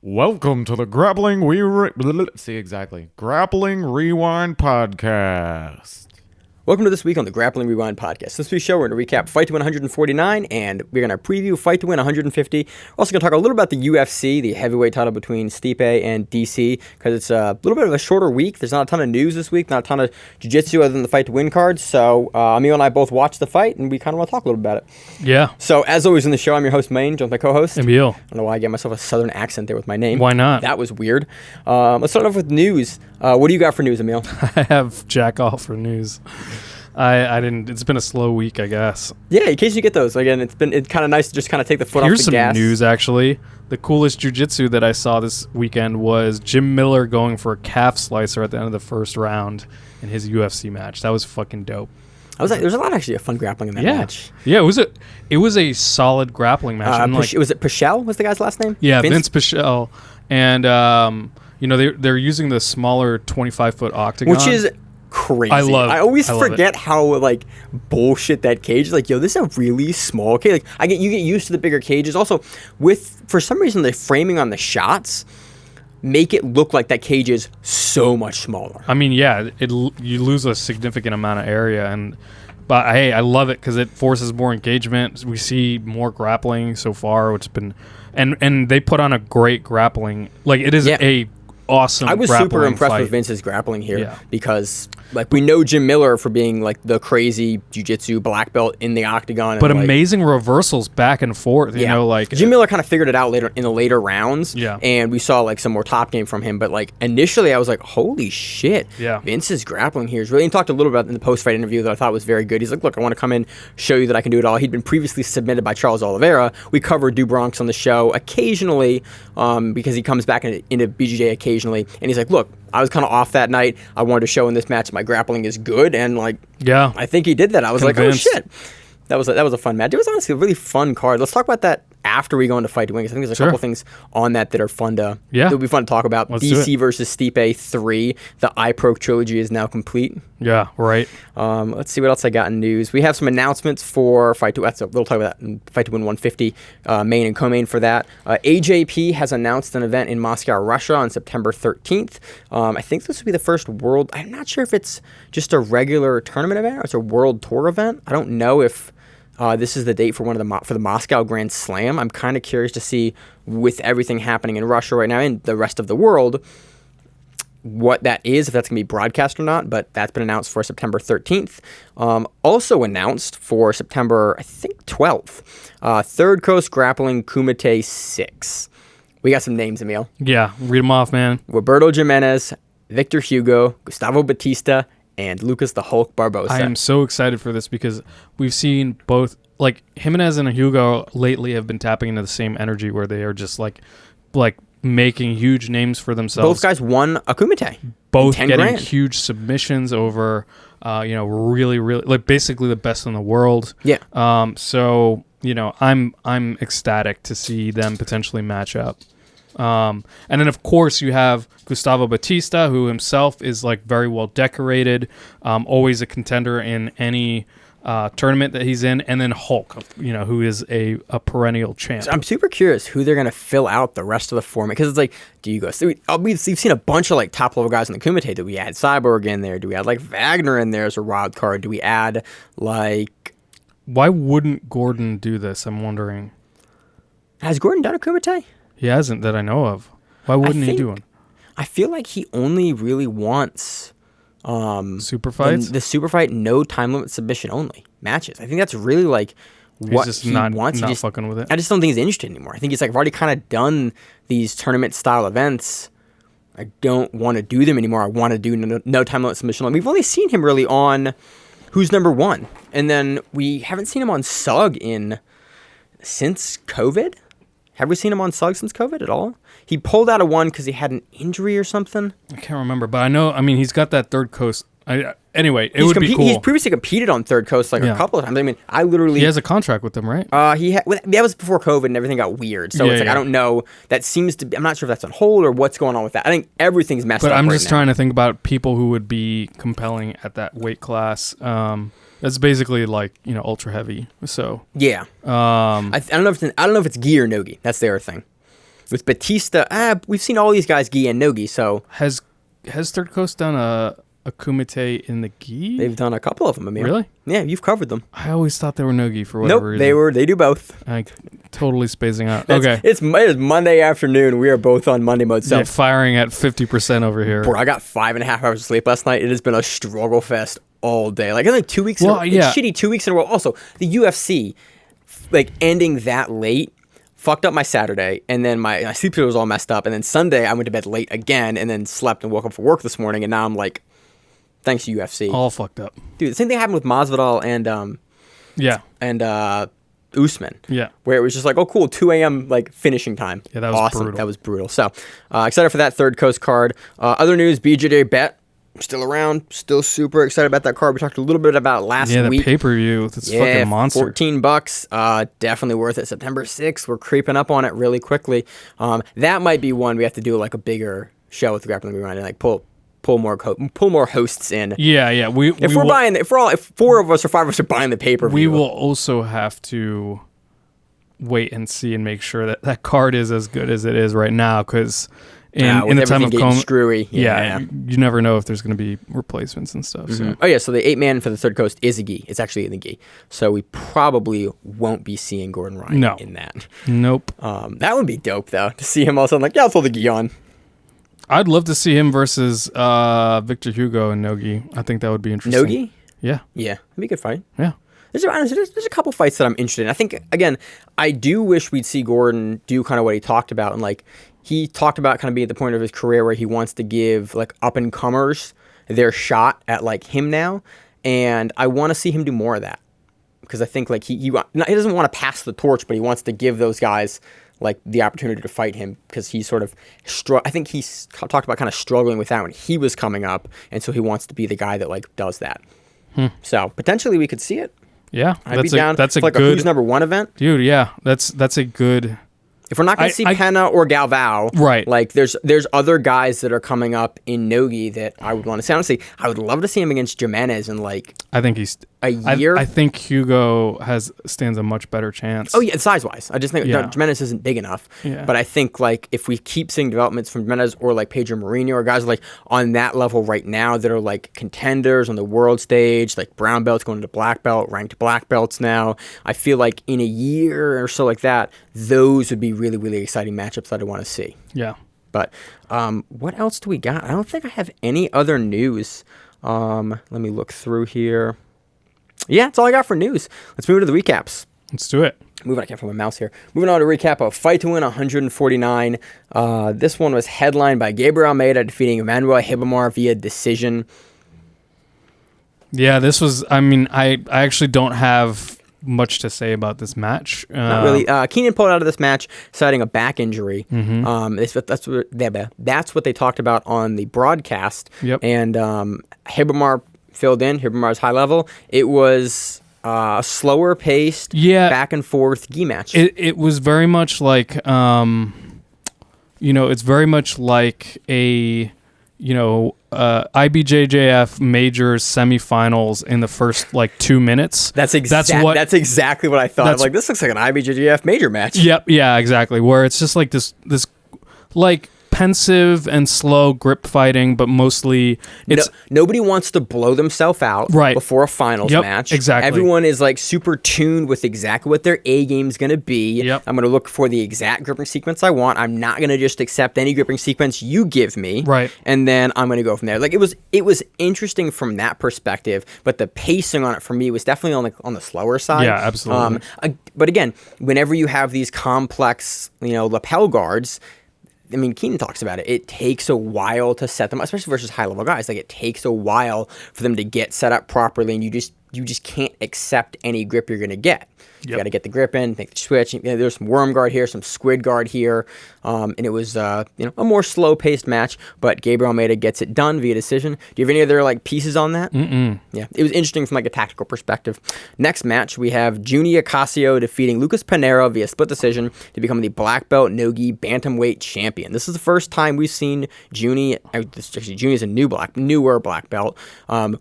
Welcome to the Grappling Grappling Rewind Podcast. Welcome to this week on the Grappling Rewind Podcast. This week's show, we're going to recap Fight to Win 149, and we're going to preview Fight to Win 150. We're also going to talk a little about the UFC, the heavyweight title between Stipe and DC, because it's a little bit of a shorter week. There's not a ton of news this week, not a ton of jiu-jitsu other than the Fight to Win cards. So Emil and I both watched the fight, and we kind of want to talk a little bit about it. Yeah. So as always in the show, I'm your host, Maine, joined by my co-host. Emil. I don't know why I gave myself a southern accent there with my name. Why not? That was weird. Let's start off with news. What do you got for news, Emil? I have jack all for news. I didn't. It's been a slow week, I guess. Yeah, in case you get those. Again, it's kind of nice to just kind of take the foot off the gas. Here's some news, actually. The coolest jiu-jitsu that I saw this weekend was Jim Miller going for a calf slicer at the end of the first round in his UFC match. That was fucking dope. I was like, there's a lot actually of fun grappling in that match. Yeah, it was a solid grappling match. Was it Pichel? Was the guy's last name? Yeah, Vince Pichel. And they're using the smaller 25-foot octagon, which is crazy. I always forget how bullshit that cage is. Like, yo, this is a really small cage. Like, you get used to the bigger cages. Also, for some reason the framing on the shots make it look like that cage is so much smaller. I mean, yeah, you lose a significant amount of area, but hey, I love it because it forces more engagement. We see more grappling so far, which has been, and they put on a great grappling. Like, it is a awesome. I was super impressed with Vince's grappling here because we know Jim Miller for being the crazy jiu-jitsu black belt in the octagon, but amazing reversals back and forth. You know, Jim Miller kind of figured it out later in the later rounds. Yeah, and we saw some more top game from him. But initially, I was like, holy shit! Yeah, Vince's grappling here is really. And talked a little about in the post-fight interview that I thought was very good. He's like, look, I want to come in, show you that I can do it all. He'd been previously submitted by Charles Oliveira. We covered Dubronx on the show occasionally because he comes back into BJJ occasionally, and he's like, look, I was kind of off that night. I wanted to show in this match my grappling is good, and I think he did that. I was Convinced. like, oh shit, that was a fun match. It was honestly a really fun card. Let's talk about that after we go into Fight to Win. I think there's a couple things on that are fun to it'll be fun to talk about. DC versus Stipe 3. The iPro trilogy is now complete. Yeah, right. Let's see what else I got in news. We have some announcements for Fight to Win. We'll talk about that in Fight to Win 150, main and co-main for that. AJP has announced an event in Moscow, Russia on September 13th. I think this will be the first world. I'm not sure if it's just a regular tournament event or it's a world tour event. I don't know if this is the date for for the Moscow Grand Slam. I'm kind of curious to see, with everything happening in Russia right now and the rest of the world, what that is, if that's going to be broadcast or not, but that's been announced for September 13th. Also announced for September, I think, 12th, Third Coast Grappling Kumite 6. We got some names, Emil. Yeah, read them off, man. Roberto Jimenez, Victor Hugo, Gustavo Batista, and Lucas the Hulk Barbosa. I am so excited for this because we've seen both, Jimenez and Hugo lately have been tapping into the same energy where they are just like making huge names for themselves. Both guys won a Kumite. Both getting huge submissions over, really, really, basically the best in the world. Yeah. So, I'm ecstatic to see them potentially match up. And then, of course, you have Gustavo Batista, who himself is very well decorated, always a contender in any tournament that he's in, and then Hulk, who is a perennial champ. So I'm super curious who they're going to fill out the rest of the format, because it's do you go? So we've seen a bunch of top level guys in the Kumite. Do we add Cyborg in there? Do we add Wagner in there as a wild card? Do we add Why wouldn't Gordon do this? I'm wondering. Has Gordon done a Kumite? He hasn't that I know of. Why wouldn't he do one? I feel like he only really wants super fights. The super fight, no time limit submission only matches. I think that's really what just he wants. Not fucking with it. I just don't think he's interested anymore. I think he's I've already kind of done these tournament style events. I don't want to do them anymore. I want to do no time limit submission. We've only seen him really on Who's Number One, and then we haven't seen him on SUG since COVID. Have we seen him on SUG since COVID at all? He pulled out of one because he had an injury or something. I can't remember, but I know. I mean, he's got that Third Coast. Anyway, it would be cool. He's previously competed on Third Coast a couple of times. I mean, he has a contract with them, right? That was before COVID and everything got weird. So I don't know. That seems to be. I'm not sure if that's on hold or what's going on with that. I think everything's messed up. But I'm just trying to think about people who would be compelling at that weight class. That's basically ultra heavy. So yeah. I don't know if it's gi or no gi. That's the other thing. With Batista, we've seen all these guys gi and no gi, so Has Third Coast done a kumite in the gi? they've done a couple of them. Amir. Really? Yeah, you've covered them. I always thought they were no gi for whatever Nope, reason. they do both. I'm totally spacing out. Okay. It is Monday afternoon. We are both on Monday mode. So, Yeah, firing at 50% over here. bro, I got 5.5 hours of sleep last night. It has been a struggle fest all day. Like, I think 2 weeks in a row. yeah. Shitty 2 weeks in a row. Also, the UFC, like, ending that late fucked up my Saturday, and then my sleep schedule was all messed up. And then Sunday, I went to bed late again, and then slept and woke up for work this morning. And now I'm like, thanks to UFC. All fucked up. Dude, the same thing happened with Masvidal and Usman. Yeah. Where it was just like, oh, cool, 2 a.m. like finishing time. Yeah, that was awesome. brutal. That was brutal. So excited for that Third Coast card. Other news: BJJ Bet still around. Still super excited about that card. We talked a little bit about last Yeah, the week. pay-per-view. That's fucking monster. $14. Definitely worth it. September 6th. We're creeping up on it really quickly. That might be one we have to do like a bigger show with the Grappling Rewind and like pull more hosts in. Yeah. If 4 of us or 5 of us are buying the pay-per-view, We will also have to wait and see and make sure that that card is as good as it is right now, because in the time of getting COVID, screwy. you never know if there's going to be replacements and stuff. So Oh yeah, so the 8-man for the Third Coast is a gi. It's actually in the gi. So we probably won't be seeing Gordon Ryan in that. nope. That would be dope though, to see him all of a sudden like, yeah, I'll throw the gi on. I'd love to see him versus Victor Hugo and Nogi. I think that would be interesting. Nogi? Yeah. Yeah, that'd be a good fight. Yeah. There's a couple fights that I'm interested in. I think, again, I do wish we'd see Gordon do kind of what he talked about. And, like, he talked about kind of being at the point of his career where he wants to give, like, up-and-comers their shot at, like, him now. And I want to see him do more of that. Because I think, like, he doesn't want to pass the torch, but he wants to give those guys, like, the opportunity to fight him. Because he sort of, I think he's talked about kind of struggling with that when he was coming up. And so he wants to be the guy that, like, does that. So, potentially we could see it. Yeah, I'd be down for like a Who's Number One event. Dude, yeah, that's a good... If we're not going to see Penna or Galvao, right? Like there's other guys that are coming up in Nogi that I would want to see. Honestly, I would love to see him against Jimenez in like I think he's a year. I think Hugo stands a much better chance. Oh yeah, size wise, I just think Jimenez isn't big enough. Yeah. But I think like if we keep seeing developments from Jimenez or like Pedro Mourinho or guys like on that level right now that are like contenders on the world stage, like brown belts going to black belt, ranked black belts now. I feel like in a year or so like that, those would be really, really exciting matchups that I want to see. Yeah. But what else do we got? I don't think I have any other news. Let me look through here. Yeah, that's all I got for news. Let's move to the recaps. Let's do it. I can't find my mouse here. Moving on to recap of Fight to Win 149. This one was headlined by Gabriel Almeida defeating Manuel Hibamar via decision. Yeah, this was... I mean, I actually don't have much to say about this match. Not really. Keenan pulled out of this match citing a back injury. That's what they talked about on the broadcast. Yep. And Hibamar filled in. Hibamar's high level. It was a slower paced, back and forth gi match. It was very much like, it's very much like a, IBJJF majors semifinals in the first like 2 minutes. That's exactly what I thought. I'm like, this looks like an IBJJF major match. Yep. Yeah, exactly. Where it's just like this like pensive and slow grip fighting, but mostly it's nobody wants to blow themselves out before a finals match. Exactly. Everyone is like super tuned with exactly what their A game's going to be. Yep. I'm going to look for the exact gripping sequence I want. I'm not going to just accept any gripping sequence you give me. Right. And then I'm going to go from there. Like it was interesting from that perspective, but the pacing on it for me was definitely on the slower side. Yeah, absolutely. But again, whenever you have these complex, lapel guards, I mean, Keenan talks about it. It takes a while to set them up, especially versus high-level guys. Like, it takes a while for them to get set up properly, and you just can't accept any grip you're going to get. You got to get the grip in, make the switch. There's some worm guard here, some squid guard here, and it was a more slow-paced match. But Gabriel Almeida gets it done via decision. Do you have any other pieces on that? Yeah, it was interesting from a tactical perspective. Next match, we have Ocasio defeating Lucas Panera via split decision to become the black belt no-gi bantamweight champion. This is the first time we've seen Juni. Juni is a newer black belt.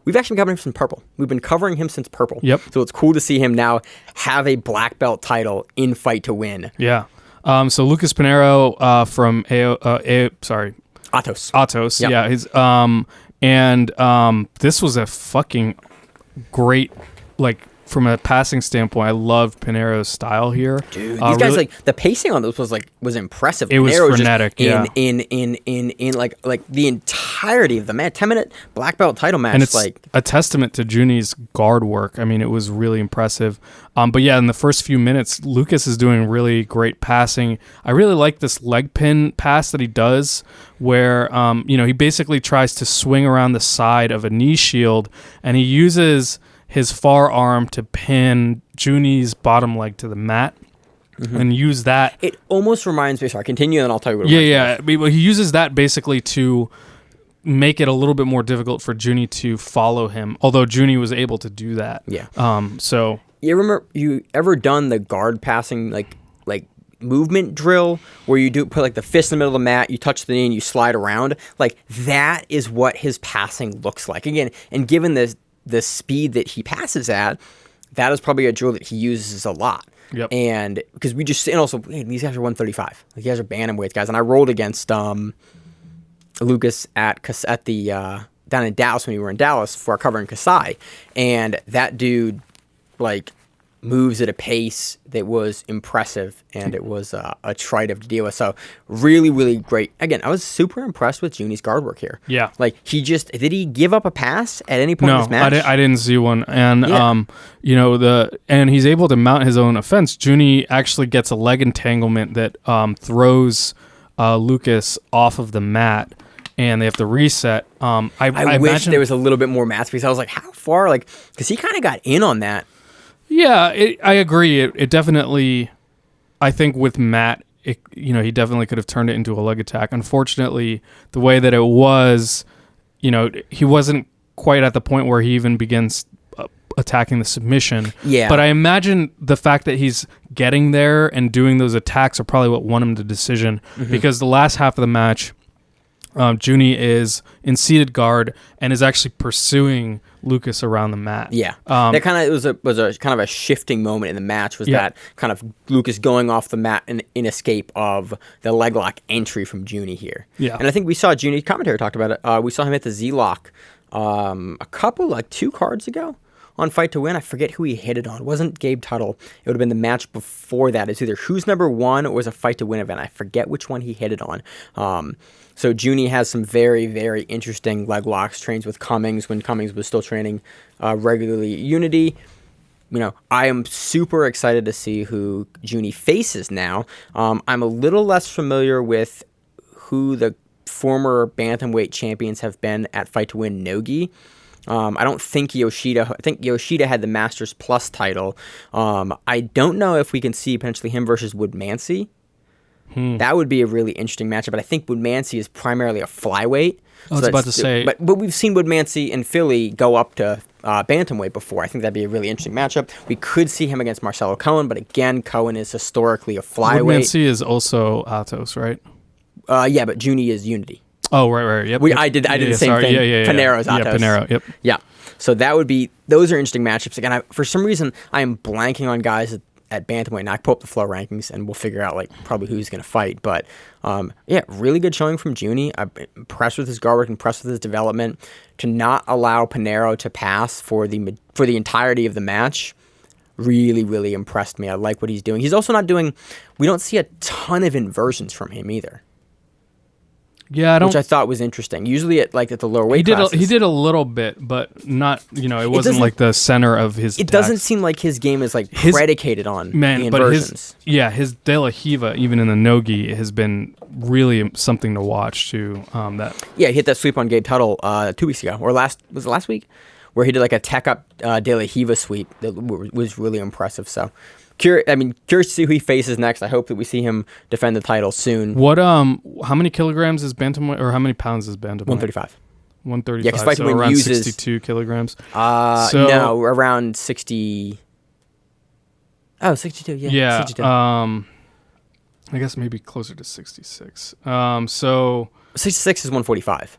We've actually been covering him since purple. We've been covering him since purple. Yep. So it's cool to see him now have a black belt title in Fight to Win. Yeah. So Lucas Panero from Atos. Atos. Yeah. This was a fucking great, like, from a passing standpoint, I loved Panero's style here. Dude, these guys, like, the pacing on this was impressive. It was frenetic, just in like the entirety of the match, 10-minute black belt title match. And it's like a testament to Juni's guard work. I mean, it was really impressive. But yeah, in the first few minutes, Lucas is doing really great passing. I really like this leg pin pass that he does, where he basically tries to swing around the side of a knee shield, and he uses his far arm to pin Juni's bottom leg to the mat and use that. It almost reminds me. Sorry, continue, and I'll tell you what. He uses that basically to make it a little bit more difficult for Juni to follow him. Although Juni was able to do that. Yeah. So you ever done the guard passing like movement drill where you put like the fist in the middle of the mat, you touch the knee, and you slide around? Like, that is what his passing looks like. Again, and given the speed that he passes at, that is probably a drill that he uses a lot. Yep. And because these guys are 135. Like, these guys are bantamweight guys. And I rolled against Lucas at the down in Dallas when we were in Dallas for covering Kasai, and that dude like moves at a pace that was impressive, and it was a trite to deal with. So really, really great. Again, I was super impressed with Juni's guard work here. Yeah. Like, did he give up a pass at any point in this match? I didn't see one. And, and he's able to mount his own offense. Juni actually gets a leg entanglement that throws Lucas off of the mat, and they have to reset. I wish there was a little bit more mat space. I was like, how far? Like, because he kind of got in on that. Yeah, I agree. It definitely, I think with Matt, he definitely could have turned it into a leg attack. Unfortunately, the way that it was, he wasn't quite at the point where he even begins attacking the submission. Yeah. But I imagine the fact that he's getting there and doing those attacks are probably what won him the decision, because the last half of the match, Juni is in seated guard and is actually pursuing Lucas around the mat. Yeah, that kind of was a kind of a shifting moment in the match. That kind of Lucas going off the mat in escape of the leg lock entry from Juni here. Yeah, and I think we saw Juni, commentary talked about it. We saw him at the Z lock a couple 2 cards ago on Fight to Win. I forget who he hit it on. It wasn't Gabe Tuttle. It would have been the match before that. It's either Who's Number 1 or it was a Fight to Win event. I forget which one he hit it on. So Juni has some very, very interesting leg locks, trains with Cummings when Cummings was still training regularly at Unity. I am super excited to see who Juni faces now. I'm a little less familiar with who the former bantamweight champions have been at Fight to Win Nogi. I don't think Yoshida. I think Yoshida had the Masters Plus title. I don't know if we can see potentially him versus Woodmansey. That would be a really interesting matchup, but I think Woodmansey is primarily a flyweight. I was about to say. But we've seen Woodmansey in Philly go up to bantamweight before. I think that'd be a really interesting matchup. We could see him against Marcelo Cohen, but again, Cohen is historically a flyweight. Woodmansey is also Atos, right? Yeah, but Juni is Unity. Oh, right. Yep. I did the same thing. Panero's Atos. Yeah, Panero. Yep. Yeah. So those are interesting matchups. Again, for some reason, I am blanking on guys at bantamweight. And I pull up the flow rankings and we'll figure out probably who's going to fight. But really good showing from Juni. I'm impressed with his guard work, impressed with his development. To not allow Panero to pass for the entirety of the match really, really impressed me. I like what he's doing. He's also not doing. We don't see a ton of inversions from him either. Yeah, which I thought was interesting. Usually at the lower weight classes. He did a little bit, but not, it wasn't like the center of his It doesn't seem like his game is predicated on the inversions. His De La Hiva, even in the Nogi, has been really something to watch too. Yeah, he hit that sweep on Gabe Tuttle 2 weeks ago, or was it last week? Where he did a tech up De La Hiva sweep that was really impressive. So curious to see who he faces next. I hope that we see him defend the title soon. What how many kilograms is bantamweight, or how many pounds is bantamweight? 135. 135. Yeah, because so around 62 kilograms. No, around 60. Oh, 62. Yeah. 62. I guess maybe closer to 66. So 66 is 145.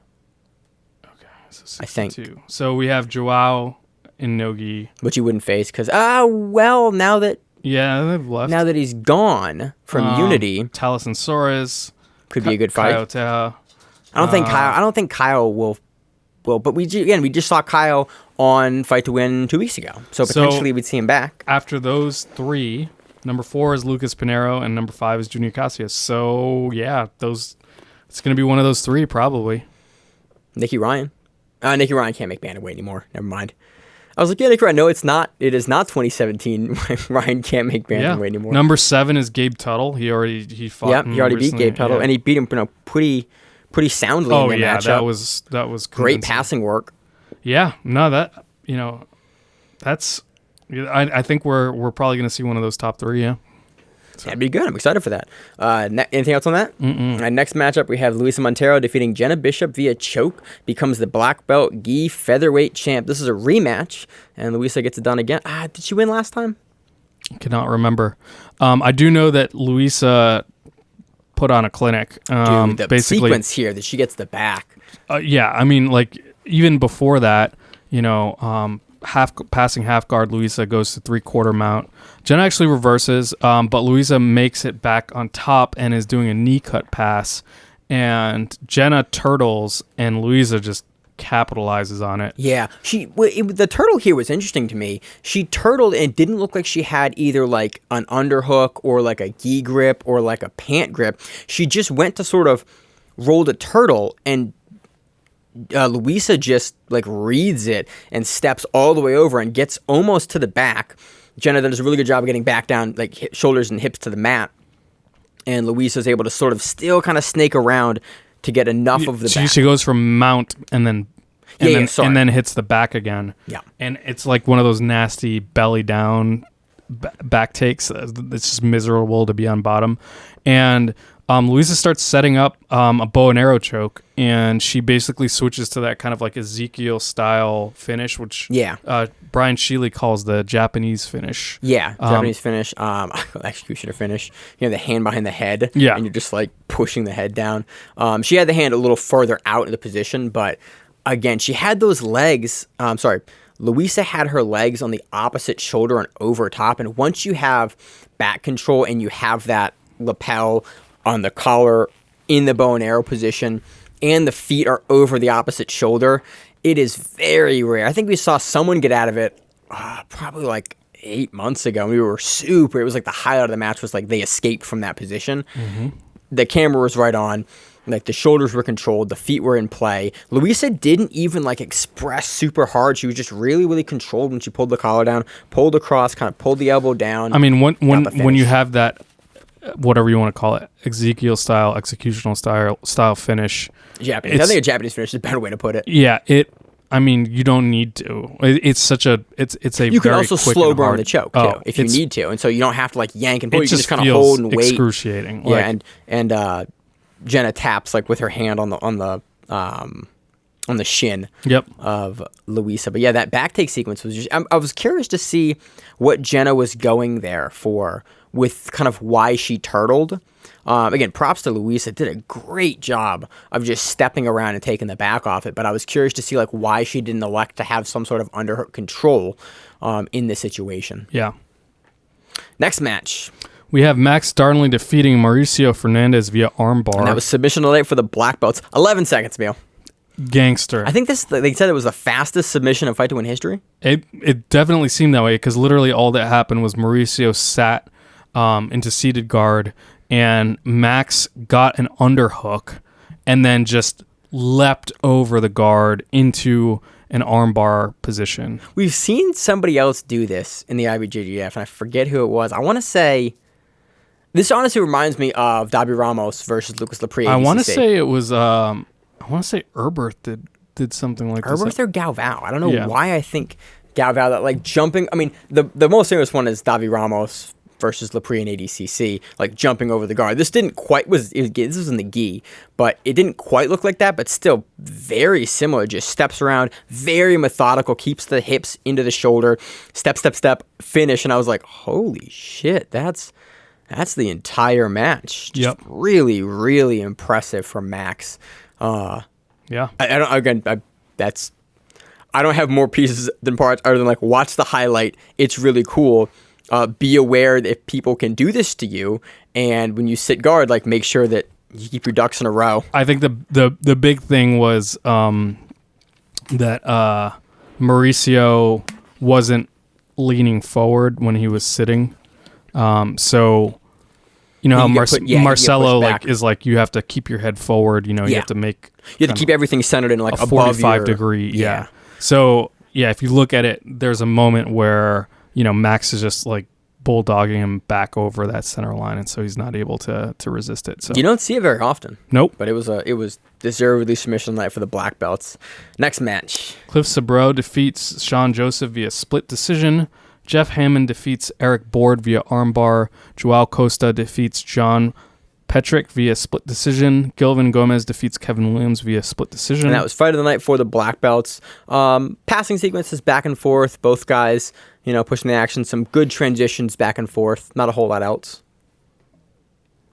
Okay, so 62. I think. So we have Joao in Nogi, which you wouldn't face because now that Yeah, they've left. Now that he's gone from Unity, Taliesin Soares could be a good fight. Caio Terra. I don't think Kyle will. But we just saw Kyle on Fight to Win 2 weeks ago, so potentially we'd see him back. After those three, number 4 is Lucas Pinheiro, and number 5 is Junior Ocasio. So yeah, it's going to be one of those three probably. Nicky Ryan. Nicky Ryan can't make bantamweight anymore. Never mind. I was like, yeah, Nicky Ryan. No, it's not. It is not 2017. Ryan can't make bantamweight anymore. Number 7 is Gabe Tuttle. He fought. Yeah, he already beat Gabe Tuttle, and he beat him pretty soundly in that matchup. that was great convincing. passing work. Yeah, no, that's. I think we're probably going to see one of those top 3. Yeah, that'd be good. I'm excited for that. Anything else on that? Next matchup, we have Luisa Montero defeating Jenna Bishop via choke, becomes the black belt gi featherweight champ. This is a rematch, and Luisa gets it done again. Did she win last time? Cannot remember. I do know that Luisa put on a clinic. Dude, the basically, sequence here that she gets the back. Yeah, I mean, like even before that, passing half guard, Luisa goes to 3/4 mount. Jenna actually reverses, but Luisa makes it back on top and is doing a knee cut pass, and Jenna turtles, and Luisa just capitalizes on it. Yeah, the turtle here was interesting to me. She turtled and it didn't look like she had either like an underhook or like a gi grip or like a pant grip. She just went to sort of roll the turtle, and Luisa just like reads it and steps all the way over and gets almost to the back. Jenna does a really good job of getting back down, like shoulders and hips to the mat, and Luisa's able to sort of still kind of snake around to get enough of the back. She goes from mount and then hits the back again. Yeah, and it's like one of those nasty belly down back takes. It's just miserable to be on bottom, and Luisa starts setting up a bow and arrow choke, and she basically switches to that kind of like Ezekiel style finish, which Brian Sheely calls the Japanese finish. Yeah, Japanese finish, executioner finish. The hand behind the head, and you're just like pushing the head down. She had the hand a little further out in the position, but again, she had those legs. Luisa had her legs on the opposite shoulder and over top, and once you have back control and you have that lapel on the collar in the bow and arrow position, and the feet are over the opposite shoulder, it is very rare. I think we saw someone get out of it probably like 8 months ago. We were it was like the highlight of the match was like they escaped from that position. Mm-hmm. The camera was right on. Like the shoulders were controlled, the feet were in play. Luisa didn't even like express super hard. She was just really, really controlled when she pulled the collar down, pulled across, kind of pulled the elbow down. I mean, when you have that, whatever you want to call it, Ezekiel style, executional style finish. Japanese. I think a Japanese finish is a better way to put it. Yeah, I mean, you don't need to. It's a you can very also quick slow burn hard, the choke too if you need to, and so you don't have to like yank and pull. You can just kind of hold and wait. Excruciating. Yeah, and Jenna taps like with her hand on the shin of Luisa. But yeah, that back take sequence was just, I was curious to see what Jenna was going there for with kind of why she turtled. Again, props to Luisa. Did a great job of just stepping around and taking the back off it. But I was curious to see like why she didn't elect to have some sort of underhook control in this situation. Yeah. Next match. We have Max Darnley defeating Mauricio Fernandez via armbar. And that was submission delay for the black belts. 11 seconds, Meal. Gangster. I think they said it was the fastest submission in Fight to Win history. It definitely seemed that way because literally all that happened was Mauricio sat into seated guard and Max got an underhook and then just leapt over the guard into an armbar position. We've seen somebody else do this in the IBJJF, and I forget who it was. I want to say... This honestly reminds me of Dabi Ramos versus Lucas Lepre. I want to say it was... I want to say Erberth did something like this. Erberth or Galvao. I don't know why I think Galvao, that like jumping... I mean, the most famous one is Davi Ramos versus Lepre in ADCC, like jumping over the guard. This didn't quite... This was in the gi, but it didn't quite look like that, but still very similar. Just steps around, very methodical, keeps the hips into the shoulder, step, finish. And I was like, holy shit, that's the entire match. Just really, really impressive from Max. Yeah. I don't have more pieces than parts other than like watch the highlight. It's really cool. be aware that if people can do this to you, and when you sit guard, like make sure that you keep your ducks in a row. I think the big thing was that Mauricio wasn't leaning forward when he was sitting. So you know how Marcelo like is like you have to keep your head forward. You know you have to make keep everything centered in like a above 45 degree. Yeah. So yeah, if you look at it, there's a moment where Max is just like bulldogging him back over that center line, and so he's not able to resist it. So you don't see it very often. Nope. But it was deservedly submission night for the black belts. Next match. Cliff Sabro defeats Sean Joseph via split decision. Jeff Hammond defeats Eric Board via armbar. Joao Costa defeats John Petrick via split decision. Gilvin Gomez defeats Kevin Williams via split decision. And that was fight of the night for the black belts. Passing sequences back and forth. Both guys, pushing the action. Some good transitions back and forth. Not a whole lot else.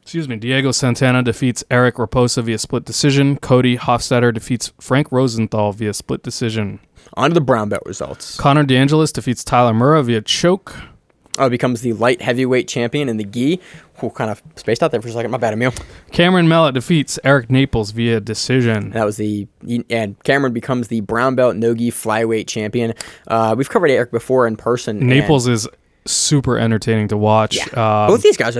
Diego Santana defeats Eric Raposa via split decision. Cody Hofstadter defeats Frank Rosenthal via split decision. On to the brown belt results. Connor DeAngelis defeats Tyler Murrah via choke. Becomes the light heavyweight champion in the gi. Kind of spaced out there for a second. My bad, Emil. Cameron Mellott defeats Eric Naples via decision. And Cameron becomes the brown belt no-gi flyweight champion. We've covered Eric before in person. Naples is super entertaining to watch. Yeah. Both these guys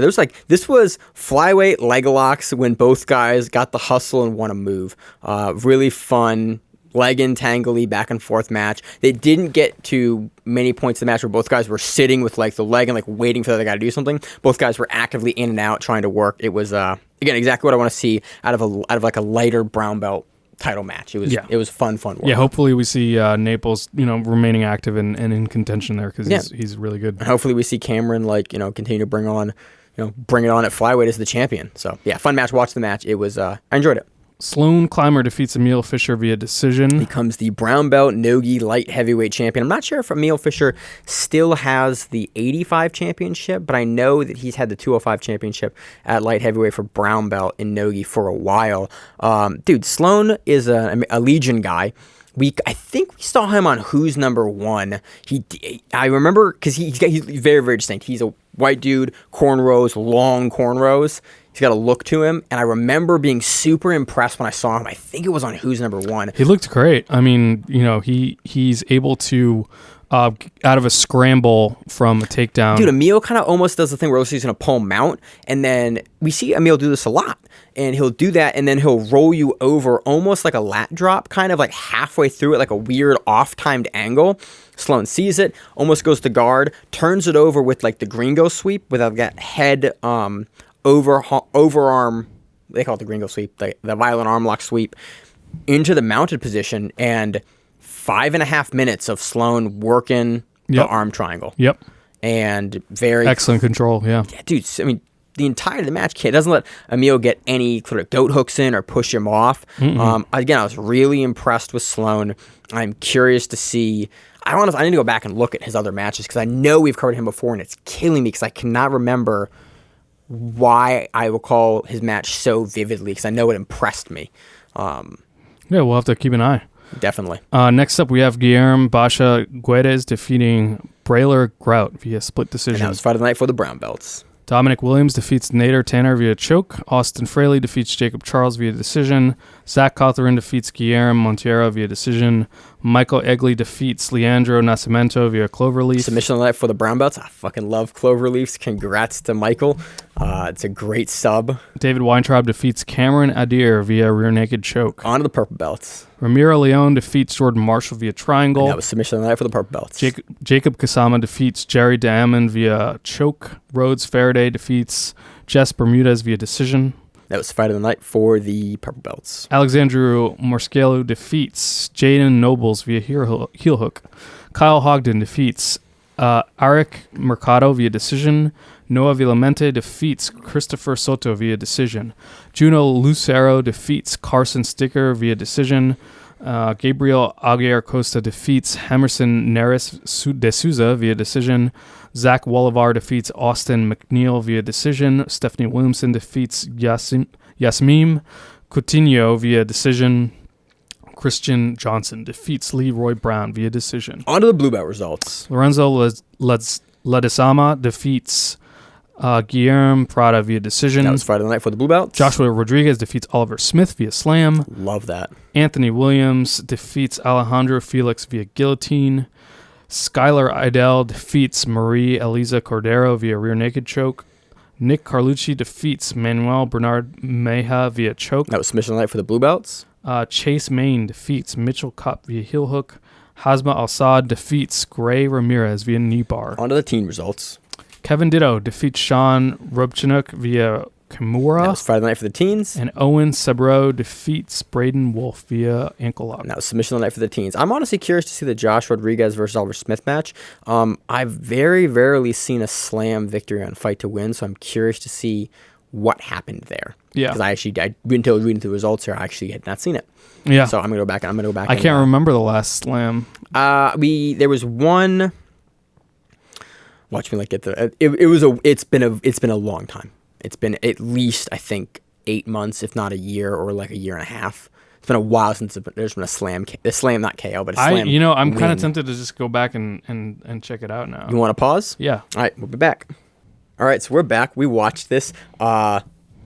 this was flyweight leg locks when both guys got the hustle and want to move. Really fun. Leg entangly back and forth match. They didn't get to many points in the match where both guys were sitting with like the leg and like waiting for the other guy to do something. Both guys were actively in and out trying to work. It was again exactly what I want to see out of like a lighter brown belt title match. It was fun work. Yeah, hopefully we see Naples remaining active and in contention there because he's really good. And hopefully we see Cameron continue to bring it on at flyweight as the champion. So yeah, fun match. Watch the match. It was I enjoyed it. Sloan Clymer defeats Emil Fisher via decision. Becomes the brown belt no-gi light heavyweight champion. I'm not sure if Emil Fisher still has the 85 championship, but I know that he's had the 205 championship at light heavyweight for brown belt in no-gi for a while. Dude, Sloan is a Legion guy. I think we saw him on Who's Number One. I remember because he's very, very distinct. He's a white dude, cornrows, long cornrows. He's got a look to him, and I remember being super impressed when I saw him. I think it was on Who's Number One. He looked great. I mean, he's able to out of a scramble from a takedown. Dude, Emil kind of almost does the thing where he's going to pull mount, and then we see Emil do this a lot. And he'll do that, and then he'll roll you over almost like a lat drop, kind of like halfway through it, like a weird off-timed angle. Sloan sees it, almost goes to guard, turns it over with like the gringo sweep with that head overarm, they call it the gringo sweep, the violent arm lock sweep, into the mounted position, and 5.5 minutes of Sloan working the arm triangle. Yep. And very excellent control, yeah. Dude, I mean, the entire the match doesn't let Emil get any sort of goat hooks in or push him off. Again, I was really impressed with Sloan. I'm curious to see. I need to go back and look at his other matches because I know we've covered him before, and it's killing me because I cannot remember why I recall his match so vividly because I know it impressed me. Yeah, we'll have to keep an eye. Definitely. Next up, we have Guillermo Basha Guedes defeating Brayler Grout via split decision. And that was fight of the night for the brown belts. Dominic Williams defeats Nader Tanner via choke. Austin Fraley defeats Jacob Charles via decision. Zach Cawthorn defeats Guillermo Montero via decision. Michael Egley defeats Leandro Nascimento via cloverleaf. Submission of the night for the brown belts. I fucking love cloverleafs. Congrats to Michael. It's a great sub. David Weintraub defeats Cameron Adair via rear naked choke. On to the purple belts. Ramiro Leon defeats Jordan Marshall via triangle. And that was submission of the night for the purple belts. Jacob Kasama defeats Jerry Diamond via choke. Rhodes Faraday defeats Jess Bermudez via decision. That was fight of the night for the purple belts. Alexandru Morscalo defeats Jaden Nobles via heel hook. Kyle Hogden defeats Arik Mercado via decision. Noah Villamente defeats Christopher Soto via decision. Juno Lucero defeats Carson Sticker via decision. Gabriel Aguirre Costa defeats Emerson Neres de Souza via decision. Zach Wallivar defeats Austin McNeil via decision. Stephanie Williamson defeats Yasmeen Coutinho via decision. Christian Johnson defeats Leroy Brown via decision. On to the blue belt results. Lorenzo Ledesma defeats Guillermo Prada via decision. That was Friday night for the blue belts. Joshua Rodriguez defeats Oliver Smith via slam. Love that. Anthony Williams defeats Alejandro Felix via guillotine. Skylar Idell defeats Marie Eliza Cordero via rear naked choke. Nick Carlucci defeats Manuel Bernard Meja via choke. That was submission night for the blue belts. Chase Main defeats Mitchell Cup via heel hook. Hazma Al-Sad defeats Gray Ramirez via knee bar. On to the team results. Kevin Ditto defeats Sean Robchinuk via Kimura. That was Friday night for the teens. And Owen Sebro defeats Braden Wolf via ankle lock. And that was submission night for the teens. I'm honestly curious to see the Josh Rodriguez versus Oliver Smith match. I've very rarely seen a slam victory on Fight to Win, so I'm curious to see what happened there. Yeah. Because until reading through the results here, I actually had not seen it. Yeah. So I'm gonna go back. I can't remember the last slam. There was one. Watch me get the. It's been a long time. It's been at least, I think, 8 months, if not a year, or like a year and a half. It's been a while since there's been a slam, not KO, but a slam. I'm kind of tempted to just go back and check it out now. You want to pause? Yeah. All right, we'll be back. All right, so we're back. We watched this.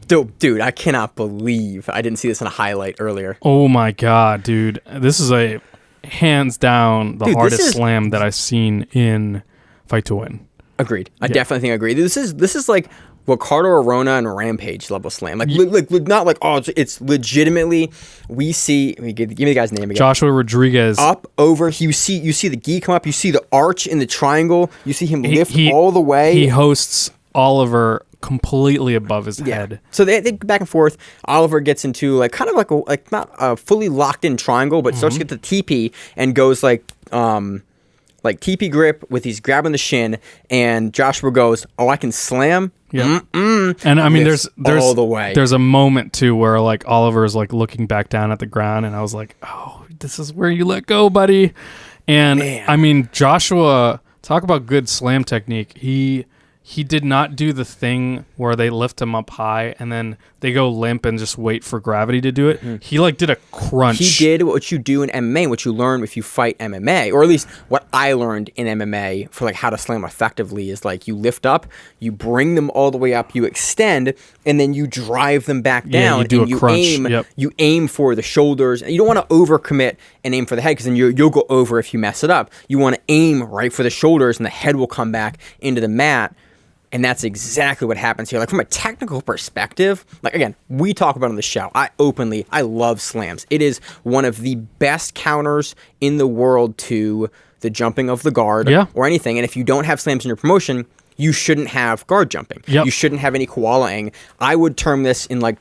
Dude, I cannot believe I didn't see this in a highlight earlier. Oh my god, dude! This is a hands down the hardest slam that I've seen in Fight to Win. Agreed. I definitely think I agree. This is like Ricardo Arona and Rampage level slam. Like not like it's legitimately. We see. Give me the guy's name again. Joshua Rodriguez. Up over. You see the gi come up. You see the arch in the triangle. You see him lift all the way. He hosts Oliver completely above his head. So they go back and forth. Oliver gets into kind of like not a fully locked in triangle, but starts to get the TP and goes like TP grip with he's grabbing the shin, and Joshua goes, "Oh, I can slam." Yeah. And I mean, there's all the way. There's a moment too where like Oliver is like looking back down at the ground, and I was like, "Oh, this is where you let go, buddy." And I mean, Joshua, talk about good slam technique. He did not do the thing where they lift him up high and then they go limp and just wait for gravity to do it. He did a crunch. He did what you do in MMA, what you learn if you fight MMA, or at least what I learned in MMA for how to slam effectively is you lift up, you bring them all the way up, you extend, and then you drive them back down. You do and a crunch. Aim. You aim for the shoulders. And you don't want to overcommit and aim for the head because then you'll go over if you mess it up. You want to aim right for the shoulders, and the head will come back into the mat. And that's exactly what happens here. From a technical perspective, again, we talk about it on the show. I love slams. It is one of the best counters in the world to the jumping of the guard or anything. And if you don't have slams in your promotion, you shouldn't have guard jumping. Yep. You shouldn't have any koalaing. I would term this in a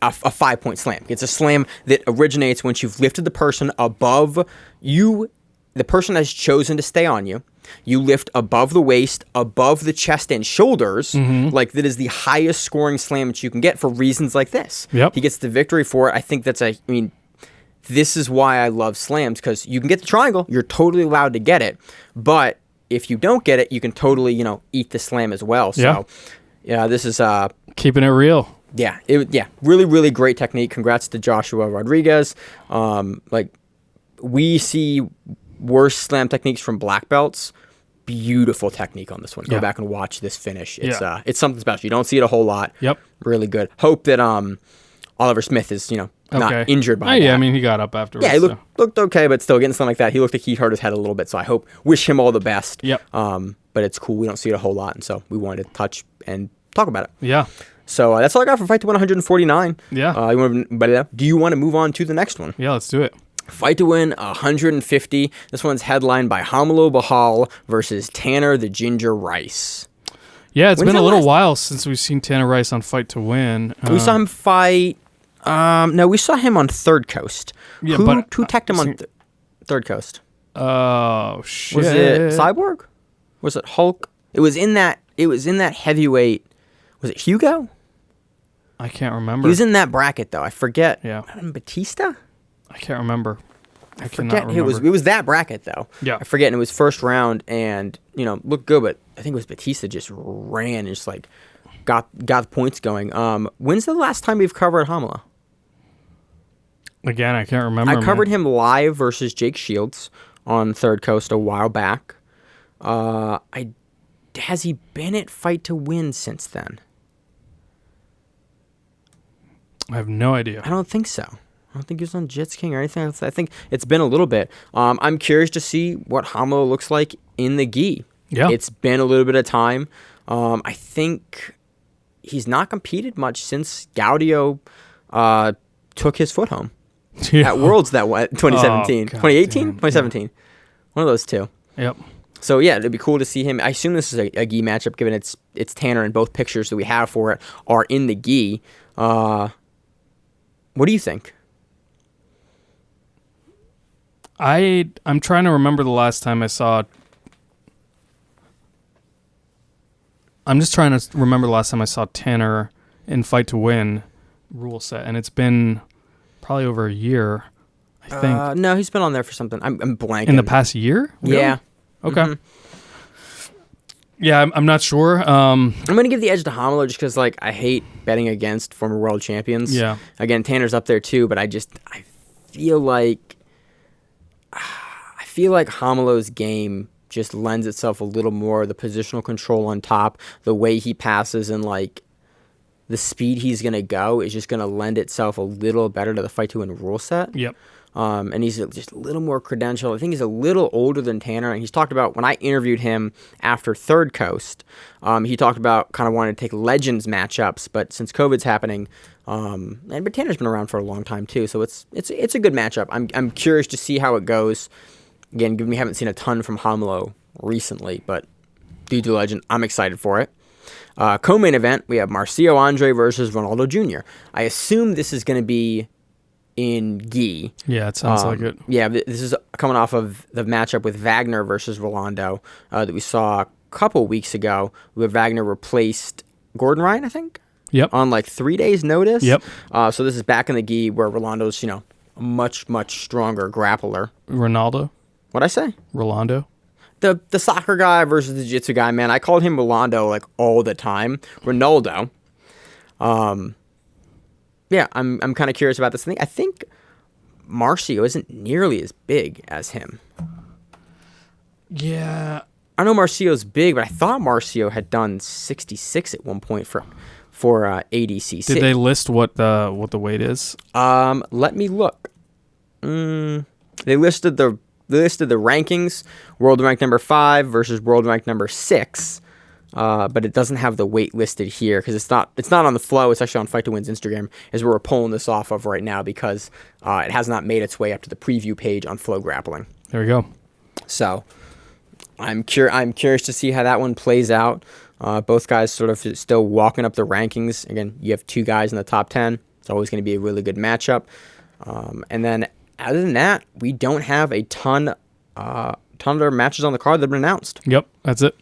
5-point slam. It's a slam that originates once you've lifted the person above you. The person has chosen to stay on you. You lift above the waist, above the chest and shoulders. That is the highest scoring slam that you can get for reasons like this. Yep. He gets the victory for it. I think this is why I love slams, because you can get the triangle. You're totally allowed to get it. But if you don't get it, you can totally, eat the slam as well. So, this is... keeping it real. Yeah. Really, really great technique. Congrats to Joshua Rodriguez. We see worse slam techniques from black belts. Beautiful technique on this one. Go back and watch this finish. It's something special. You don't see it a whole lot. Yep. Really good. Hope that Oliver Smith is not injured by that. Yeah, I mean he got up afterwards. Yeah, he looked okay, but still getting something like that. He looked like he hurt his head a little bit. So I wish him all the best. Yep. But it's cool. We don't see it a whole lot, and so we wanted to touch and talk about it. Yeah. So that's all I got for Fight to Win 149. Yeah. Do you want to move on to the next one? Yeah, let's do it. Fight to Win 150. This one's headlined by Hamilo Bahal versus Tanner the Ginger Rice. Yeah, it's been a little while since we've seen Tanner Rice on Fight to Win. We saw him fight. No, we saw him on Third Coast. Yeah, who teched him on Third Coast? Oh shit! Was it Cyborg? Was it Hulk? It was in that heavyweight. Was it Hugo? I can't remember. He was in that bracket though. I forget. Yeah. Batista? I can't remember. I forget. It was that bracket though. Yeah. I forget, and it was first round, and looked good, but I think it was Batista just ran and just got the points going. When's the last time we've covered Hamila? Again, I can't remember. I covered him live versus Jake Shields on Third Coast a while back. I has he been at Fight to Win since then? I have no idea. I don't think so. I don't think he was on Jits King or anything else. I think it's been a little bit. I'm curious to see what Hamlo looks like in the gi. Yeah. It's been a little bit of time. I think he's not competed much since Gaudio took his foot home at Worlds 2017. 2018? 2017. One of those two. Yep. So, yeah, it'd be cool to see him. I assume this is a gi matchup, given it's Tanner, and both pictures that we have for it are in the gi. What do you think? I'm trying to remember the last time I saw. I'm just trying to remember the last time I saw Tanner in Fight to Win rule set, and it's been probably over a year, I think. No, he's been on there for something. I'm blanking. In the past year? Really? Yeah. Okay. Mm-hmm. Yeah, I'm not sure. I'm going to give the edge to Hamlo just because, like, I hate betting against former world champions. Yeah. Again, Tanner's up there too, but I feel like Hamlo's game just lends itself a little more, the positional control on top, the way he passes, and like the speed he's going to go is just going to lend itself a little better to the Fight to Win rule set. Yep. And he's just a little more credentialed. I think he's a little older than Tanner, and he's talked about, when I interviewed him after Third Coast, he talked about kind of wanting to take Legends matchups, but since COVID's happening, but Tanner's been around for a long time too, so it's a good matchup. I'm curious to see how it goes. Again, given we haven't seen a ton from Hamlo recently, but due to Legend, I'm excited for it. Co-main event, we have Marcio Andre versus Ronaldo Jr. I assume this is going to be in gi. Yeah, it sounds like it. Yeah, this is coming off of the matchup with Wagner versus Rolando that we saw a couple weeks ago, where Wagner replaced Gordon Ryan, I think? Yep. On like 3 days' notice. Yep. So this is back in the gi where Rolando's, a much, much stronger grappler. Ronaldo? What'd I say? Rolando? The soccer guy versus the jiu-jitsu guy, man. I called him Rolando like all the time. Ronaldo. Yeah, I'm kind of curious about this thing. I think Marcio isn't nearly as big as him. Yeah. I know Marcio's big, but I thought Marcio had done 66 at one point for ADCC. Did they list what the weight is? Let me look. They listed the rankings. World ranked number 5 versus world ranked number 6. But it doesn't have the weight listed here because it's not on the flow. It's actually on Fight to Win's Instagram, is where we're pulling this off of right now because it has not made its way up to the preview page on Flow Grappling. There we go. So I'm curious to see how that one plays out. Both guys sort of still walking up the rankings. Again, you have 2 guys in the top 10. It's always going to be a really good matchup. And then other than that, we don't have a ton of matches on the card that have been announced. Yep, that's it.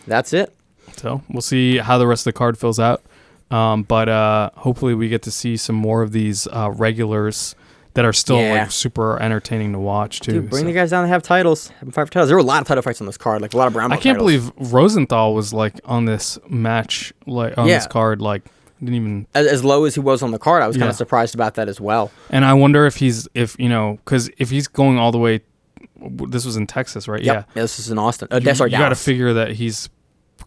That's it. So we'll see how the rest of the card fills out. But hopefully we get to see some more of these regulars that are still like super entertaining to watch too. Dude, bring the guys down that have titles. Have them fight for titles. There were a lot of title fights on this card, like a lot of brown belt I can't titles. believe Rosenthal was like on this match, like on this card, like didn't even as low as he was on the card. I was kind of surprised about that as well. And I wonder if because if he's going all the way, this was in Texas, right? Yep. Yeah, this is in Austin. You got to figure that he's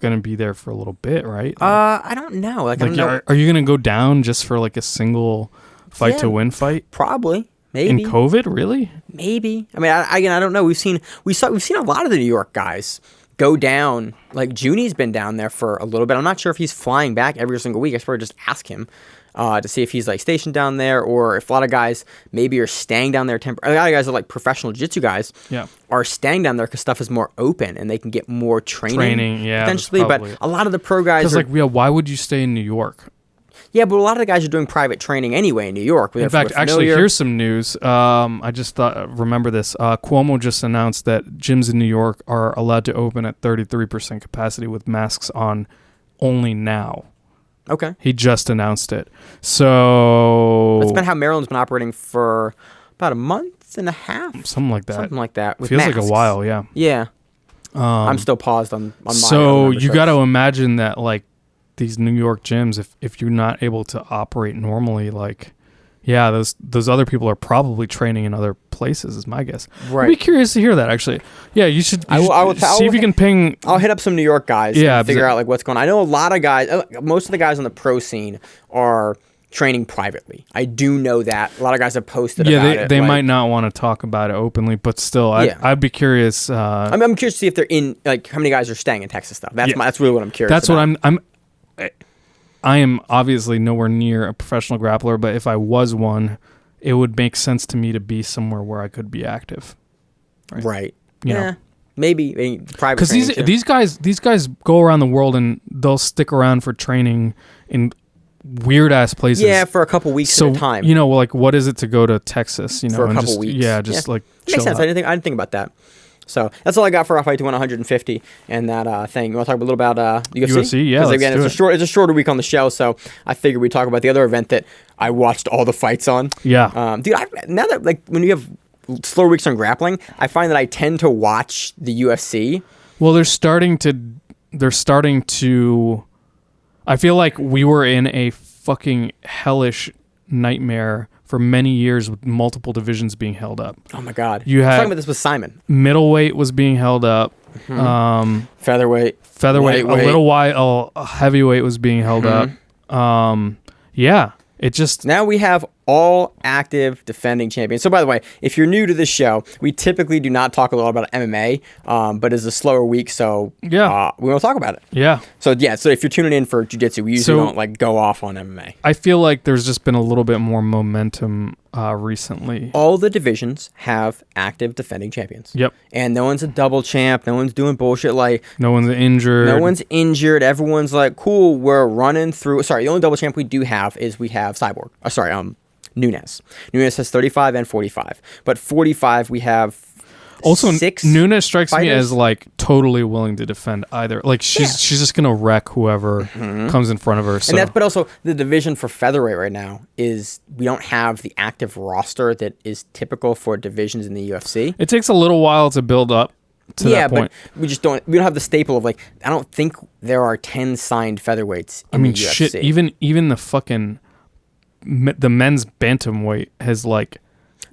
going to be there for a little bit, right? I don't know. Like I don't know. Are you going to go down just for like a single Fight to Win fight? Probably. Maybe. In COVID, really? Maybe. I mean, I don't know. We've seen a lot of the New York guys go down. Like Junie's been down there for a little bit. I'm not sure if he's flying back every single week. I should probably just ask him to see if he's like stationed down there, or if a lot of guys maybe are staying down there. A lot of guys are like professional jiu-jitsu guys. Yeah. Are staying down there because stuff is more open and they can get more training potentially. But a lot of the pro guys are why would you stay in New York? Yeah, but a lot of the guys are doing private training anyway in New York. In fact, actually, here's some news. I just remember this. Cuomo just announced that gyms in New York are allowed to open at 33% capacity with masks on only now. Okay. He just announced it. So that's been how Maryland's been operating for about a month and a half. Something like that. Something like that. With Feels masks. like a while, yeah. Yeah. I'm still paused on my So you got to imagine that, like, these New York gyms, if you're not able to operate normally, like, yeah, those other people are probably training in other places is my guess. Right. I'd be curious to hear that, actually. Yeah, you should, see if you can ping. I'll hit up some New York guys and figure out like what's going on. I know a lot of guys, most of the guys on the pro scene are training privately. I do know that. A lot of guys have posted about it. They might not want to talk about it openly, but still, I'd be curious. I'm curious to see if they're in, like, how many guys are staying in Texas stuff. That's really what I'm curious That's about. what I am obviously nowhere near a professional grappler, but if I was one, it would make sense to me to be somewhere where I could be active. Right. You know? Maybe private. Because these guys go around the world and they'll stick around for training in weird ass places. Yeah, for a couple weeks at a time. You know, like what is it to go to Texas? You know, for a and couple weeks. Like makes sense. out. I didn't think about that. So that's all I got for Fight to Win 150 and that thing. You want to talk a little about UFC? UFC, yeah. Because again, it's a shorter week on the show, so I figured we'd talk about the other event that I watched all the fights on. Yeah. Dude, now that like when you have slower weeks on grappling, I find that I tend to watch the UFC. Well, they're starting to. I feel like we were in a fucking hellish nightmare for many years with multiple divisions being held up. Oh my God! You had I was talking about this with Simon. Middleweight was being held up. Mm-hmm. Featherweight, lightweight. A little while. Heavyweight was being held up. Yeah. It just now we have all active defending champions. So by the way, if you're new to this show, we typically do not talk a lot about MMA, but it's a slower week, so we want to talk about it. Yeah. So if you're tuning in for jiu-jitsu, we usually don't like go off on MMA. I feel like there's just been a little bit more momentum recently. All the divisions have active defending champions. Yep. And no one's a double champ. No one's doing bullshit like... No one's injured. Everyone's like, cool, we're running through... Sorry, the only double champ we do have is we have Cyborg. Nunez. Nunez has 35 and 45. But 45, we have also 6 Nunez strikes fighters. me as like totally willing to defend either. Like she's just gonna wreck whoever comes in front of her. So. And but also the division for featherweight right now is we don't have the active roster that is typical for divisions in the UFC. It takes a little while to build up to that point. But we don't have the staple of like, I don't think there are 10 signed featherweights in the UFC. Shit, even the fucking the men's bantamweight has like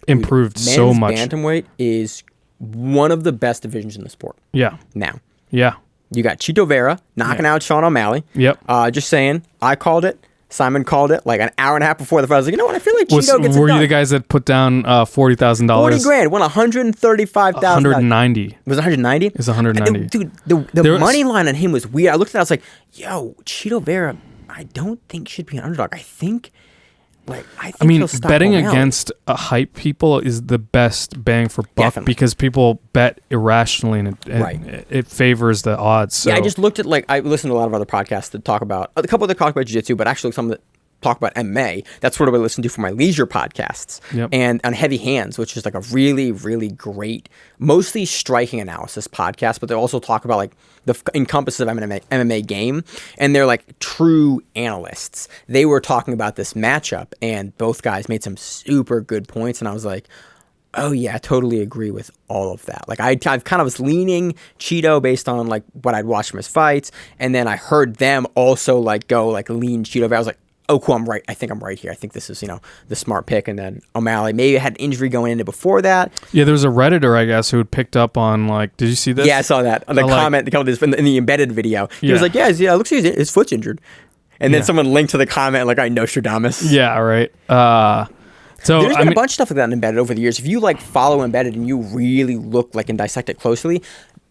improved so much. Men's bantamweight is one of the best divisions in the sport. Yeah. Now. Yeah. You got Chito Vera knocking out Sean O'Malley. Yep. Just saying, I called it. Simon called it like an hour and a half before the fight. I was like, you know what? I feel like Chito gets it done. Were you the guys that put down $40,000? $40,000, won $135,000. 190. Was it 190? It's 190. Dude, the money line on him was weird. I looked at it, I was like, yo, Chito Vera, I don't think should be an underdog. I think he'll stop betting O'Malley. against hype people is the best bang for buck. Definitely. Because people bet irrationally and it favors the odds. So. Yeah, I just looked at I listened to a lot of other podcasts that talk about a couple that talk about jiu-jitsu, but actually some that talk about MMA. That's sort of what I listen to for my leisure podcasts. Yep. And on Heavy Hands, which is like a really, really great, mostly striking analysis podcast, but they also talk about like the encompasses of MMA game, and they're like true analysts. They were talking about this matchup, and both guys made some super good points, and I was like, oh yeah, I totally agree with all of that. Like I kind of was leaning Chito based on like what I'd watched from his fights, and then I heard them also like go like lean Chito. I was like, oh cool, I'm right. I think I'm right here. I think this is the smart pick. And then O'Malley maybe had an injury going into before that. Yeah, there was a Redditor I guess who had picked up on like, did you see this? Yeah, I saw that. The comment in the embedded video. He was like, yeah, it looks like his foot's injured. And then someone linked to the comment like, I know Nostradamus. Yeah, right. So there's been a bunch of stuff like that in Embedded over the years. If you like follow Embedded and you really look like and dissect it closely,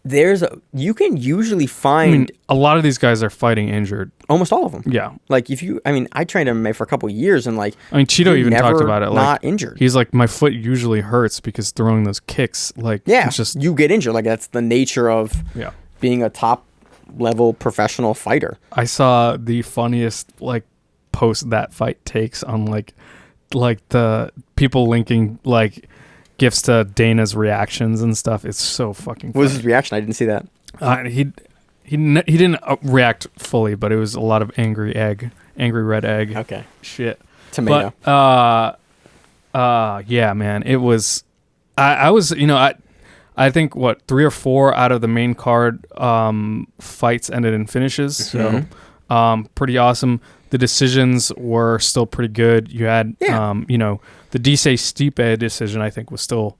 you can usually find a lot of these guys are fighting injured. Almost all of them. Yeah. Like I trained MMA for a couple of years and like Cheeto even talked about it. Not injured. He's like, my foot usually hurts because throwing those kicks, like it's just you get injured. Like that's the nature of being a top level professional fighter. I saw the funniest like post that fight takes on like the people linking like gifts to Dana's reactions and stuff. It's so fucking funny. What was his reaction? I didn't see that. He didn't react fully, but it was a lot of angry red egg. Okay. Shit. Tomato. But yeah, man. It was I was I think 3 or 4 out of the main card fights ended in finishes. So pretty awesome. The decisions were still pretty good. You had, the Stipe decision, I think, was still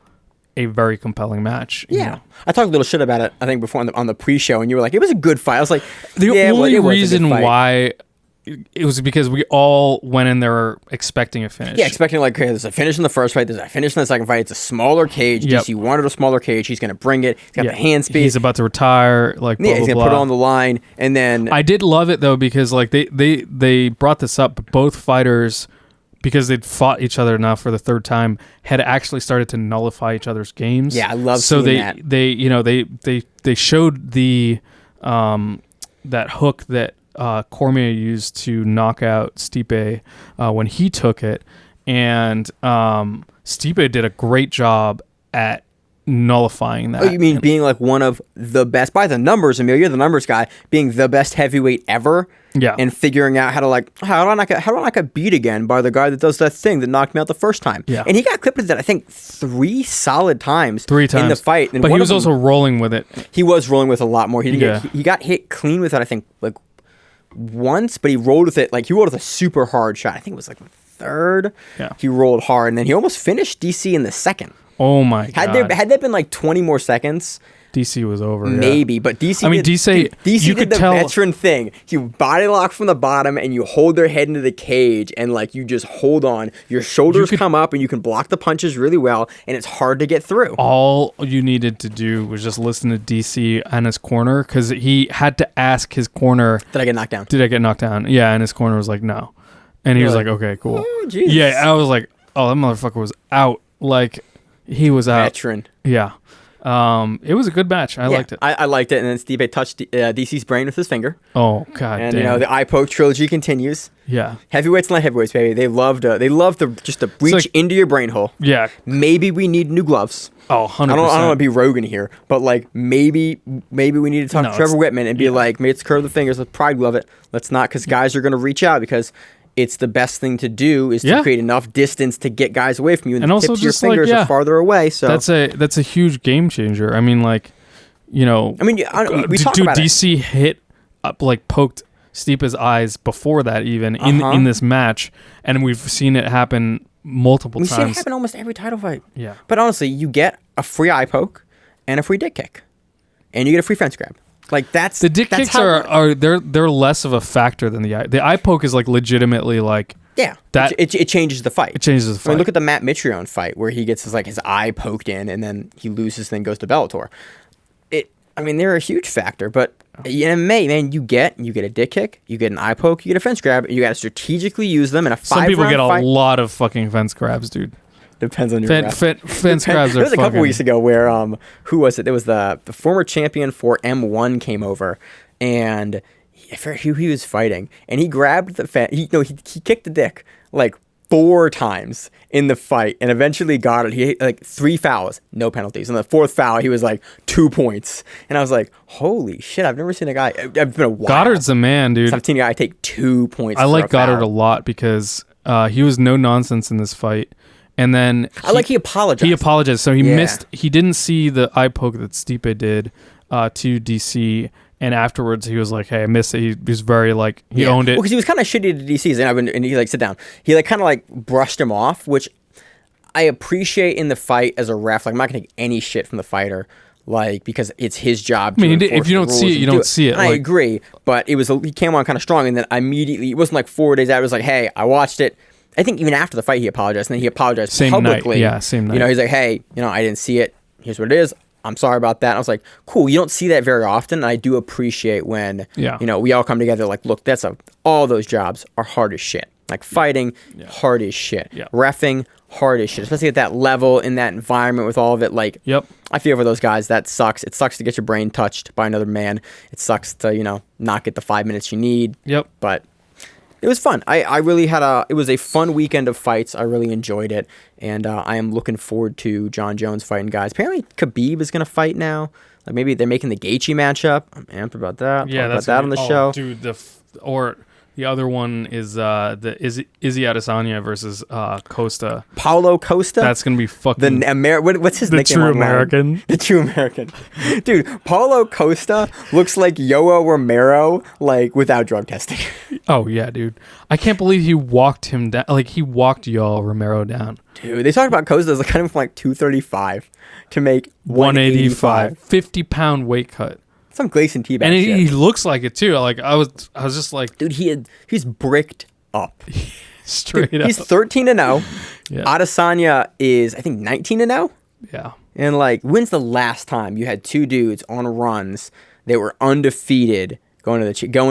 a very compelling match. you Yeah, know. I talked a little shit about it. I think before on the pre-show, and you were like, "It was a good fight." I was like, The "Yeah, only it was a good reason fight." why it was because we all went in there expecting a finish. Yeah, expecting like, okay, there's a finish in the first fight, there's a finish in the second fight. It's a smaller cage. Yep. DC wanted a smaller cage. He's gonna bring it. He's got Yeah. the hand speed. He's about to retire. Like, blah, Yeah, he's blah, gonna put it blah. on the line, and then I did love it though because like they brought this up, but both fighters, because they'd fought each other now for the third time, had actually started to nullify each other's games. Yeah, I love so seeing they that. they you know they showed the that hook that Cormier used to knock out Stipe when he took it, and Stipe did a great job at nullifying that. Oh, you mean being like one of the best by the numbers, Emil? You're the numbers guy. Being the best heavyweight ever. Yeah. And figuring out how do I not get beat again by the guy that does that thing that knocked me out the first time. Yeah. And he got clipped with that I think 3 solid times. Three times in the fight. And but one he of was them- also rolling with it. he was rolling with a lot more. He didn't Yeah. he got hit clean with it. I think like once, but he rolled with it like he rolled with a super hard shot. I think it was like the third. Yeah. He rolled hard, and then he almost finished DC in the second. Oh my god! Had there been like 20 more seconds, DC was over. Yeah. maybe. But DC, I mean, did, DC DC you did could the tell- veteran thing. You body lock from the bottom, and you hold their head into the cage, and like you just hold on. Your shoulders come up, and you can block the punches really well, and it's hard to get through. All you needed to do was just listen to DC and his corner, because he had to ask his corner, Did I get knocked down? "Did I get knocked down?" Yeah, and his corner was like, "No," and he You're was like, like, "Okay, cool." "Oh, Jesus." Yeah, I was like, "Oh, that motherfucker was out." Like, he was out. Veteran. Yeah. It was a good match. I liked it. I liked it, and then Stipe touched DC's brain with his finger, Oh god and damn. you know the eye poke trilogy continues. Yeah. Heavyweights and light heavyweights, baby. They love to just to reach like- into your brain hole. Yeah. Maybe we need new gloves. Oh, 100%. I don't want to be Rogan here, but like maybe we need to talk No, to Trevor it's- Whitman and be like, let's curve the fingers, let's pride glove it. Let's not, because guys are going to reach out, because it's the best thing to do is to Yeah. create enough distance to get guys away from you, and the also tips of your just, like, fingers yeah. are farther away. So That's a huge game changer. I mean, like, you know, I mean, we talk about it. DC hit up, like, poked Stipe's eyes before that, even Uh-huh. in this match, and we've seen it happen multiple We see it times. happen almost every title fight. Yeah. But honestly, you get a free eye poke and a free dick kick, and you get a free fence grab. Like that's The dick that's kicks how- are they're less of a factor than the eye. The eye poke is like legitimately like yeah. that- It changes the fight. it changes the I fight. mean, look at the Matt Mitrione fight where he gets his eye poked in, and then he loses, then goes to Bellator. I mean, they're a huge factor, but in MMA, man, you get a dick kick, you get an eye poke, you get a fence grab, you got to strategically use them in a 5-round Some people get a fight. lot of fucking fence grabs, dude. Depends on your ref. Fence grabs There are was a couple fucking. weeks ago where who was it? There was the former champion for M1 came over, and I forget who he was fighting, and he grabbed the he kicked the dick like 4 times in the fight, and eventually got it. He hit like 3 fouls, no penalties. And the 4th foul, he was like 2 points, and I was like, holy shit! I've never seen a guy. I've been a while. Goddard's a man, dude. I've seen a guy take 2 points. I for like a foul. Goddard a lot because he was no nonsense in this fight, and then he apologized. He apologized, so he Yeah. missed. He didn't see the eye poke that Stipe did to DC, and afterwards he was like, "Hey, I missed it." He was very like he owned it. Well, because he was kind of shitty to DC's, and he like sit down. He like kind of like brushed him off, which I appreciate in the fight as a ref. Like I'm not gonna take any shit from the fighter, like because it's his job. I mean, to if enforce you the don't see rules it, you and do don't see it. And I Like- agree, but he came on kind of strong, and then immediately it wasn't like 4 days out. It was like, hey, I watched it. I think even after the fight he apologized, and then he apologized Same night. publicly. Yeah, same night. You know, he's like, hey, I didn't see it. Here's what it is. I'm sorry about that. And I was like, cool. You don't see that very often. And I do appreciate when, Yeah. we all come together like, look, all those jobs are hard as shit. Like fighting, hard as shit. Yeah. Reffing, hard as shit. Especially at that level, in that environment with all of it. Like, Yep. I feel for those guys. That sucks. It sucks to get your brain touched by another man. It sucks to, not get the 5 minutes you need. Yep. But it was fun. I really it was a fun weekend of fights. I really enjoyed it. And I am looking forward to John Jones fighting guys. Apparently Khabib is going to fight now. Like maybe they're making the Gaethje matchup. I'm amped about that. Yeah, Talk that's about that on the show. dude. Or the other one is the Izzy Adesanya versus Costa. Paulo Costa. That's gonna be fucking what's his the nickname? true online? American. The true American. Dude, Paulo Costa looks like Yoel Romero, like without drug testing. Oh yeah, dude. I can't believe he walked him down. Like he walked Yoel Romero down. Dude, they talked about Costa's like kind of from like 235 to make 185. 50-pound weight cut. Some Gleason T-back And shit. he looks like it too. Like I was just like, Dude, he's bricked up. straight Dude, up. he's 13-0. Yeah. Adesanya is, I think, 19-0. Yeah. And like, when's the last time you had two dudes on runs that were undefeated going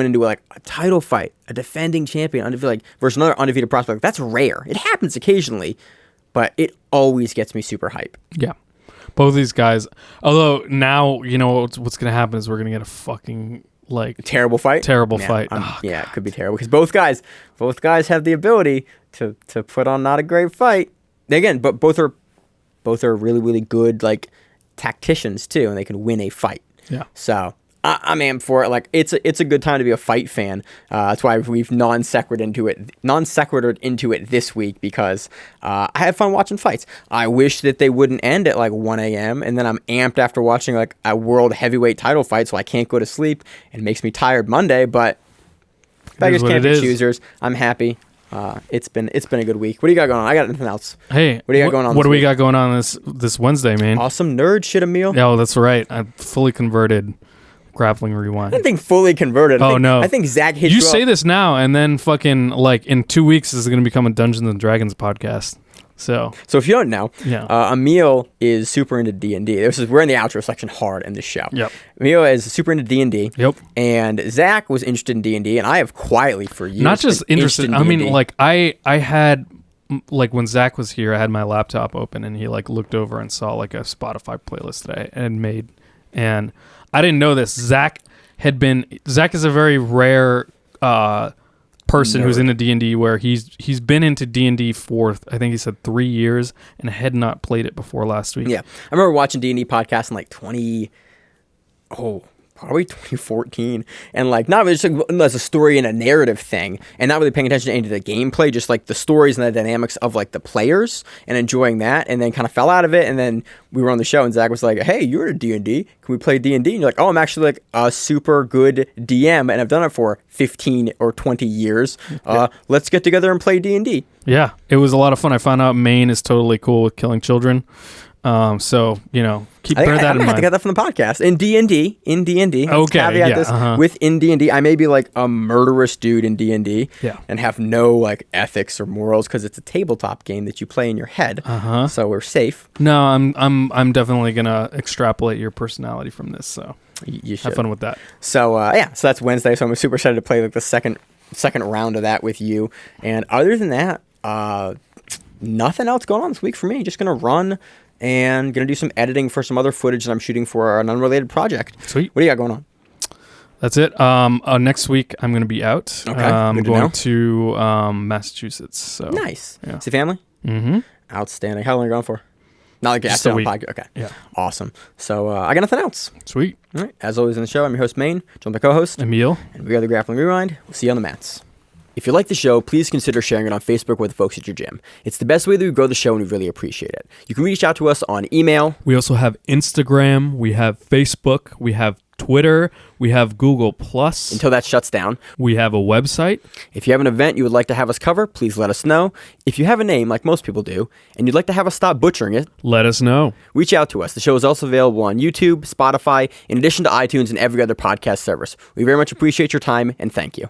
into like a title fight, a defending champion, undefeated, like versus another undefeated prospect? That's rare. It happens occasionally, but it always gets me super hype. Yeah. Both these guys. Although now, you know what's going to happen is we're going to get a fucking like Terrible fight. terrible fight. Yeah, it could be terrible because both guys have the ability to put on not a great fight. Again, but both are really, really good like tacticians too, and they can win a fight. Yeah. So I'm amped for it. Like it's a good time to be a fight fan. That's why we've non sequitured into it this week because I had fun watching fights. I wish that they wouldn't end at like 1 a.m. and then I'm amped after watching like a world heavyweight title fight, so I can't go to sleep and it makes me tired Monday. But beggars can't be choosers. I'm happy. It's been a good week. What do you got going on? I got nothing else. Hey, what do you got going on? What do we got going on this Wednesday, man? Awesome nerd shit, Emil. Oh, that's right. I fully converted Grappling Rewind. I think fully converted. I think Zach hit you you say up. this now, and then fucking like in 2 weeks, this is going to become a Dungeons and Dragons podcast. So if you don't know, yeah. Emil is super into D&D. We're in the outro section hard in this show. Yep. Emil is super into D&D. Yep. And Zach was interested in D&D, and I have quietly for years not just been interested. in I mean, D&D. like I had like when Zach was here, I had my laptop open, and he like looked over and saw like a Spotify playlist that I had made, and I didn't know this. Zach is a very rare person who's into D&D where he's been into D&D for I think he said 3 years and had not played it before last week. Yeah. I remember watching D&D podcast in like probably 2014, and like not really just like, as a story and a narrative thing, and not really paying attention to any of the gameplay, just like the stories and the dynamics of like the players and enjoying that, and then kind of fell out of it. And then we were on the show and Zach was like, hey, you're a D&D, can we play D&D? And you're like, oh, I'm actually like a super good DM and I've done it for 15 or 20 years. Let's get together and play D&D. Yeah, it was a lot of fun. I found out Maine is totally cool with killing children. So, you know, bear that in mind. I have to get that from the podcast. In D&D. Okay, caveat yeah, this. Within D&D, I may be like a murderous dude in D&D and have no like ethics or morals because it's a tabletop game that you play in your head. So we're safe. No, I'm definitely gonna extrapolate your personality from this. So you should have fun with that. So so that's Wednesday. So I'm super excited to play like the second round of that with you. And other than that, nothing else going on this week for me. Just gonna run. And going to do some editing for some other footage that I'm shooting for an unrelated project. Sweet. What do you got going on? That's it. Next week, I'm going to be out. Okay. I'm going to Massachusetts. So nice. Yeah. See family? Mm-hmm. Outstanding. How long are you going for? Not like Just a week. Podcast. Okay. Yeah. Awesome. So I got nothing else. Sweet. All right. As always in the show, I'm your host, Maine. Joined by co-host. Emil. And we are the Grappling Rewind. We'll see you on the mats. If you like the show, please consider sharing it on Facebook with the folks at your gym. It's the best way that we grow the show, and we really appreciate it. You can reach out to us on email. We also have Instagram. We have Facebook. We have Twitter. We have Google+. Until that shuts down. We have a website. If you have an event you would like to have us cover, please let us know. If you have a name, like most people do, and you'd like to have us stop butchering it, let us know. Reach out to us. The show is also available on YouTube, Spotify, in addition to iTunes and every other podcast service. We very much appreciate your time, and thank you.